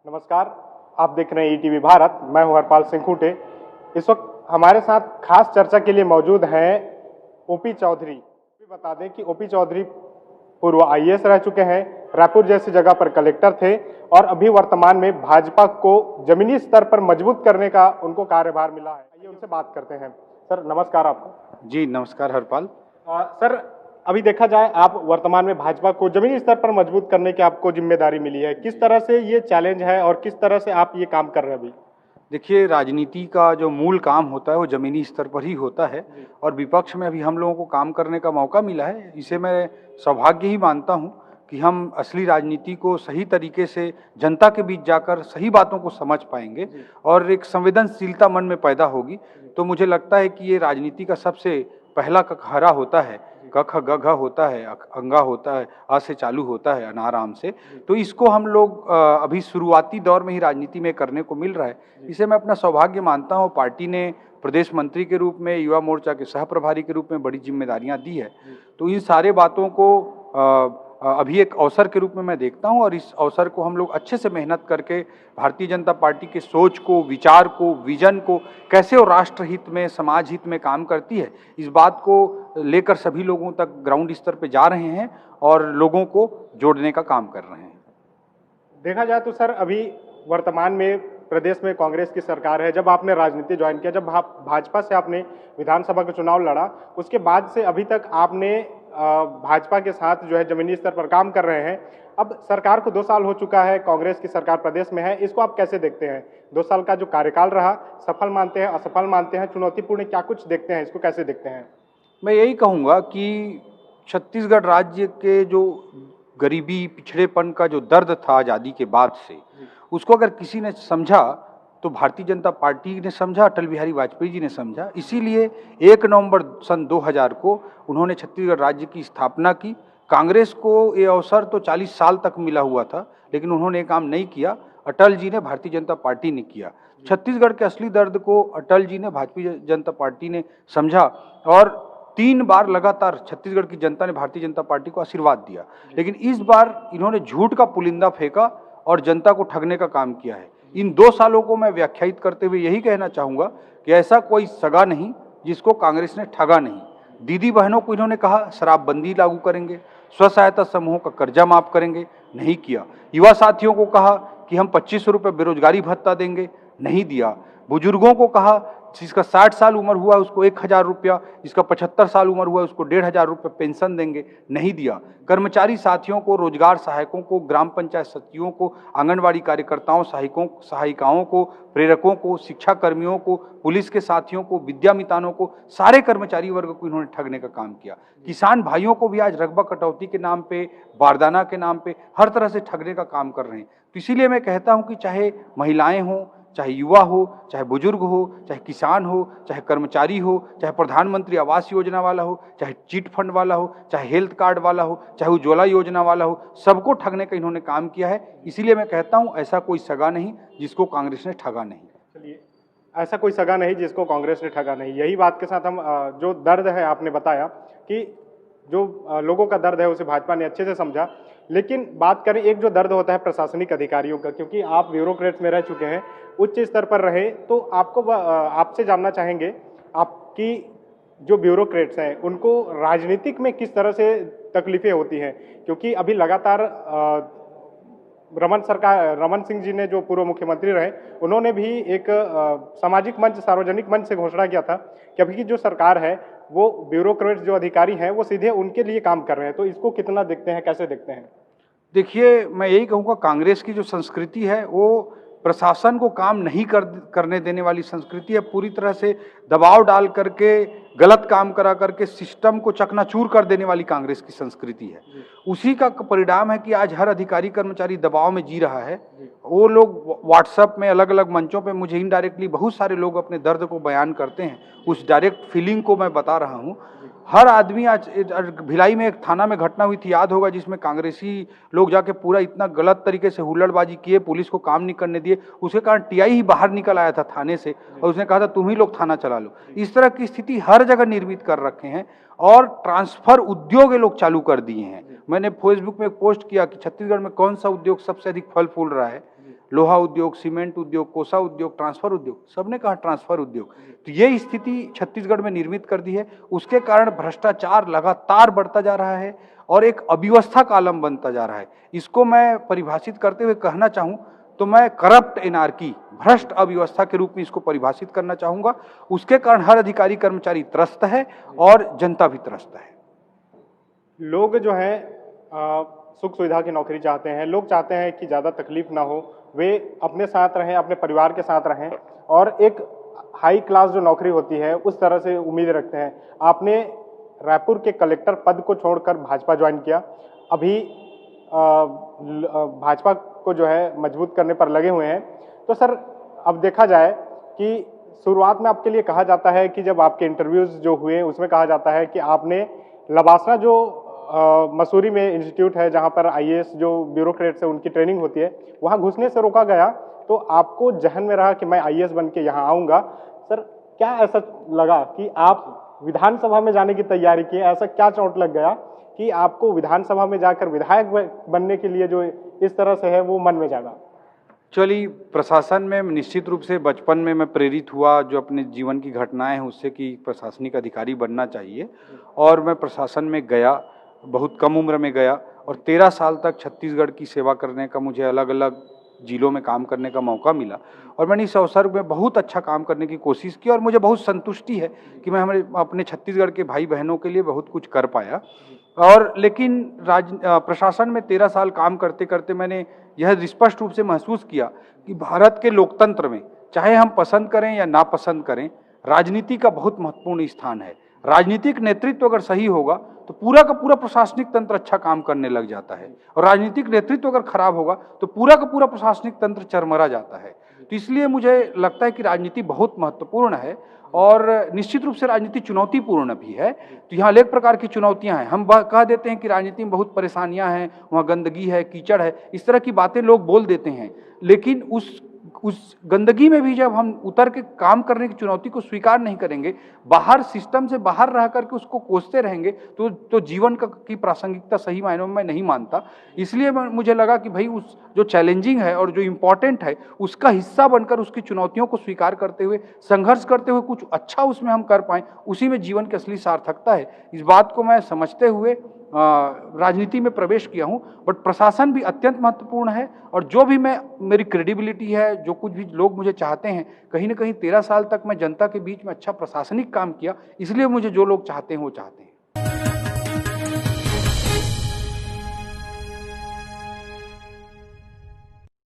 नमस्कार, आप देख रहे हैं ईटीवी भारत। मैं हूं हरपाल सिंह खूंटे। इस वक्त हमारे साथ खास चर्चा के लिए मौजूद हैं ओपी चौधरी। बता दें कि ओपी चौधरी पूर्व आईएएस रह चुके हैं, रायपुर जैसी जगह पर कलेक्टर थे और अभी वर्तमान में भाजपा को जमीनी स्तर पर मजबूत करने का उनको कार्यभार मिला है। आइए उनसे बात करते हैं। सर नमस्कार आपको। जी नमस्कार हरपाल। सर अभी देखा जाए आप वर्तमान में भाजपा को जमीनी स्तर पर मजबूत करने की आपको जिम्मेदारी मिली है, किस तरह से ये चैलेंज है और किस तरह से आप ये काम कर रहे हैं अभी? देखिए, राजनीति का जो मूल काम होता है वो जमीनी स्तर पर ही होता है और विपक्ष में अभी हम लोगों को काम करने का मौका मिला है। इसे मैं सौभाग्य ही मानता हूं कि हम असली राजनीति को सही तरीके से जनता के बीच जाकर सही बातों को समझ पाएंगे और एक संवेदनशीलता मन में पैदा होगी। तो मुझे लगता है कि ये राजनीति का सबसे पहला कखहरा होता है, क ख ग घ होता है, अंगा होता है, अ से चालू होता है अनाराम से। तो इसको हम लोग अभी शुरुआती दौर में ही राजनीति में करने को मिल रहा है। इसे मैं अपना सौभाग्य मानता हूँ। पार्टी ने प्रदेश मंत्री के रूप में, युवा मोर्चा के सह प्रभारी के रूप में बड़ी जिम्मेदारियां दी है। तो इन सारे बातों को अभी एक अवसर के रूप में मैं देखता हूं और इस अवसर को हम लोग अच्छे से मेहनत करके भारतीय जनता पार्टी के सोच को, विचार को, विजन को कैसे वो राष्ट्र हित में, समाज हित में काम करती है, इस बात को लेकर सभी लोगों तक ग्राउंड स्तर पे जा रहे हैं और लोगों को जोड़ने का काम कर रहे हैं। देखा जाए तो सर अभी वर्तमान में प्रदेश में कांग्रेस की सरकार है। जब आपने राजनीति ज्वाइन किया, जब भाजपा से आपने विधानसभा का चुनाव लड़ा, उसके बाद से अभी तक आपने भाजपा के साथ जो है जमीनी स्तर पर काम कर रहे हैं। अब सरकार को 2 साल हो चुका है, कांग्रेस की सरकार प्रदेश में है, इसको आप कैसे देखते हैं? 2 साल का जो कार्यकाल रहा, सफल मानते हैं, असफल मानते हैं, चुनौतीपूर्ण क्या कुछ देखते हैं, इसको कैसे देखते हैं? मैं यही कहूँगा कि छत्तीसगढ़ राज्य के जो गरीबी, पिछड़ेपन का जो दर्द था आज़ादी के बाद से, उसको अगर किसी ने समझा तो भारतीय जनता पार्टी ने समझा, अटल बिहारी वाजपेयी जी ने समझा। इसीलिए 1 नवंबर सन 2000 को उन्होंने छत्तीसगढ़ राज्य की स्थापना की। कांग्रेस को ये अवसर तो 40 साल तक मिला हुआ था, लेकिन उन्होंने ये काम नहीं किया। अटल जी ने, भारतीय जनता पार्टी ने किया। छत्तीसगढ़ के असली दर्द को अटल जी ने, भारतीय जनता पार्टी ने समझा और 3 बार लगातार छत्तीसगढ़ की जनता ने भारतीय जनता पार्टी को आशीर्वाद दिया। लेकिन इस बार इन्होंने झूठ का पुलिंदा फेंका और जनता को ठगने का काम किया है। इन 2 सालों को मैं व्याख्यायित करते हुए यही कहना चाहूँगा कि ऐसा कोई सगा नहीं जिसको कांग्रेस ने ठगा नहीं। दीदी बहनों को इन्होंने कहा शराबबंदी लागू करेंगे, स्व सहायता समूहों का कर्जा माफ करेंगे, नहीं किया। युवा साथियों को कहा कि हम 2500 रुपये बेरोजगारी भत्ता देंगे, नहीं दिया। बुजुर्गों को कहा जिसका 60 साल उम्र हुआ उसको 1000 रुपया, जिसका 75 साल उम्र हुआ उसको 1500 रुपये पेंशन देंगे, नहीं दिया। कर्मचारी साथियों को, रोजगार सहायकों को, ग्राम पंचायत सचिवों को, आंगनबाड़ी कार्यकर्ताओं, सहायिकाओं को, प्रेरकों को, शिक्षा कर्मियों को, पुलिस के साथियों को, विद्यामितानों को, सारे कर्मचारी वर्ग को इन्होंने ठगने का काम किया। किसान भाइयों को भी आज रकबा कटौती के नाम पे, बारदाना के नाम पे हर तरह से ठगने का काम कर रहे हैं। तो इसीलिए मैं कहता हूँ कि चाहे महिलाएं हों, चाहे युवा हो, चाहे बुजुर्ग हो, चाहे किसान हो, चाहे कर्मचारी हो, चाहे प्रधानमंत्री आवास योजना वाला हो, चाहे चिट फंड वाला हो, चाहे हेल्थ कार्ड वाला हो, चाहे उज्ज्वला योजना वाला हो, सबको ठगने का इन्होंने काम किया है। इसीलिए मैं कहता हूं ऐसा कोई सगा नहीं जिसको कांग्रेस ने ठगा नहीं। चलिए, ऐसा कोई सगा नहीं जिसको कांग्रेस ने ठगा नहीं। यही बात के साथ हम जो दर्द है, आपने बताया कि जो लोगों का दर्द है उसे भाजपा ने अच्छे से समझा। लेकिन बात करें, एक जो दर्द होता है प्रशासनिक अधिकारियों का, क्योंकि आप ब्यूरोक्रेट्स में रह चुके हैं, उच्च स्तर पर रहे, तो आपसे जानना चाहेंगे आपकी जो ब्यूरोक्रेट्स हैं उनको राजनीतिक में किस तरह से तकलीफें होती हैं? क्योंकि अभी लगातार रमन सिंह जी ने, जो पूर्व मुख्यमंत्री रहे, उन्होंने भी एक सामाजिक मंच, सार्वजनिक मंच से घोषणा किया था कि अभी की जो सरकार है वो ब्यूरोक्रेट्स जो अधिकारी हैं वो सीधे उनके लिए काम कर रहे हैं। तो इसको कितना देखते हैं, कैसे देखते हैं? देखिए, मैं यही कहूँगा कांग्रेस की जो संस्कृति है वो प्रशासन को काम नहीं करने देने वाली संस्कृति है। पूरी तरह से दबाव डाल करके, गलत काम करा करके सिस्टम को चकनाचूर कर देने वाली कांग्रेस की संस्कृति है। उसी का परिणाम है कि आज हर अधिकारी कर्मचारी दबाव में जी रहा है। वो लोग व्हाट्सएप में, अलग अलग मंचों पे मुझे इनडायरेक्टली बहुत सारे लोग अपने दर्द को बयान करते हैं। उस डायरेक्ट फीलिंग को मैं बता रहा हूँ। हर आदमी, आज भिलाई में एक थाना में घटना हुई थी, याद होगा, जिसमें कांग्रेसी लोग जाके पूरा इतना गलत तरीके से हुल्लड़बाजी किए, पुलिस को काम नहीं करने दिए। उसके कारण टीआई ही बाहर निकल आया था थाने से और उसने कहा था तुम ही लोग थाना चला लो। इस तरह की स्थिति हर जगह निर्मित कर रखे हैं और ट्रांसफर उद्योग ये लोग चालू कर दिए हैं। मैंने फेसबुक में एक पोस्ट किया कि छत्तीसगढ़ में कौन सा उद्योग सबसे अधिक फल फूल रहा है। लोहा उद्योग, सीमेंट उद्योग, कोसा उद्योग, ट्रांसफर उद्योग, सबने कहा ट्रांसफर उद्योग। तो ये स्थिति छत्तीसगढ़ में निर्मित कर दी है। उसके कारण भ्रष्टाचार लगातार बढ़ता जा रहा है और एक अव्यवस्था का आलम बनता जा रहा है। इसको मैं परिभाषित करते हुए कहना चाहूँ तो मैं करप्ट एनार्की, भ्रष्ट अव्यवस्था के रूप में इसको परिभाषित करना चाहूंगा। उसके कारण हर अधिकारी कर्मचारी त्रस्त है और जनता भी त्रस्त है। लोग जो है सुख सुविधा की नौकरी चाहते हैं, लोग चाहते हैं कि ज़्यादा तकलीफ ना हो, वे अपने साथ रहें, अपने परिवार के साथ रहें और एक हाई क्लास जो नौकरी होती है उस तरह से उम्मीद रखते हैं। आपने रायपुर के कलेक्टर पद को छोड़कर भाजपा ज्वाइन किया, अभी भाजपा को जो है मजबूत करने पर लगे हुए हैं। तो सर अब देखा जाए कि शुरुआत में आपके लिए कहा जाता है कि जब आपके इंटरव्यूज जो हुए उसमें कहा जाता है कि आपने लबासना जो मसूरी में इंस्टीट्यूट है जहां पर आईएएस जो ब्यूरोक्रेट्स है उनकी ट्रेनिंग होती है वहां घुसने से रोका गया, तो आपको जहन में रहा कि मैं आईएएस बन के यहाँ आऊँगा। सर क्या ऐसा लगा कि आप विधानसभा में जाने की तैयारी की, ऐसा क्या चोट लग गया कि आपको विधानसभा में जाकर विधायक बनने के लिए जो इस तरह से है वो मन में जागा? चलिए, प्रशासन में निश्चित रूप से बचपन में मैं प्रेरित हुआ जो अपने जीवन की घटनाएं हैं उससे कि प्रशासनिक अधिकारी बनना चाहिए, और मैं प्रशासन में गया, बहुत कम उम्र में गया और 13 साल तक छत्तीसगढ़ की सेवा करने का, मुझे अलग अलग जिलों में काम करने का मौका मिला और मैंने इस अवसर में बहुत अच्छा काम करने की कोशिश की और मुझे बहुत संतुष्टि है कि मैं अपने छत्तीसगढ़ के भाई बहनों के लिए बहुत कुछ कर पाया। और लेकिन प्रशासन में 13 साल काम करते करते मैंने यह स्पष्ट रूप से महसूस किया कि भारत के लोकतंत्र में चाहे हम पसंद करें या ना पसंद करें, राजनीति का बहुत महत्वपूर्ण स्थान है। राजनीतिक नेतृत्व अगर सही होगा तो पूरा का पूरा प्रशासनिक तंत्र अच्छा काम करने लग जाता है, और राजनीतिक नेतृत्व अगर खराब होगा तो पूरा का पूरा प्रशासनिक तंत्र चरमरा जाता है। तो इसलिए मुझे लगता है कि राजनीति बहुत महत्वपूर्ण है और निश्चित रूप से राजनीति चुनौतीपूर्ण भी है। तो यहाँ अनेक प्रकार की चुनौतियां हैं। हम कह देते हैं कि राजनीति में बहुत परेशानियां हैं, वहाँ गंदगी है, कीचड़ है, इस तरह की बातें लोग बोल देते हैं, लेकिन उस गंदगी में भी जब हम उतर के काम करने की चुनौती को स्वीकार नहीं करेंगे, बाहर सिस्टम से बाहर रह करके उसको कोसते रहेंगे, तो जीवन की प्रासंगिकता सही मायनों में मैं नहीं मानता। इसलिए मुझे लगा कि भाई उस जो चैलेंजिंग है और जो इम्पोर्टेंट है उसका हिस्सा बनकर उसकी चुनौतियों को स्वीकार करते हुए, संघर्ष करते हुए कुछ अच्छा उसमें हम कर पाएं, उसी में जीवन की असली सार्थकता है। इस बात को मैं समझते हुए राजनीति में प्रवेश किया हूं। बट प्रशासन भी अत्यंत महत्वपूर्ण है और जो भी मेरी क्रेडिबिलिटी है, जो कुछ भी लोग मुझे चाहते हैं, कहीं ना कहीं 13 साल तक मैं जनता के बीच में अच्छा प्रशासनिक काम किया, इसलिए मुझे जो लोग चाहते हैं वो चाहते हैं।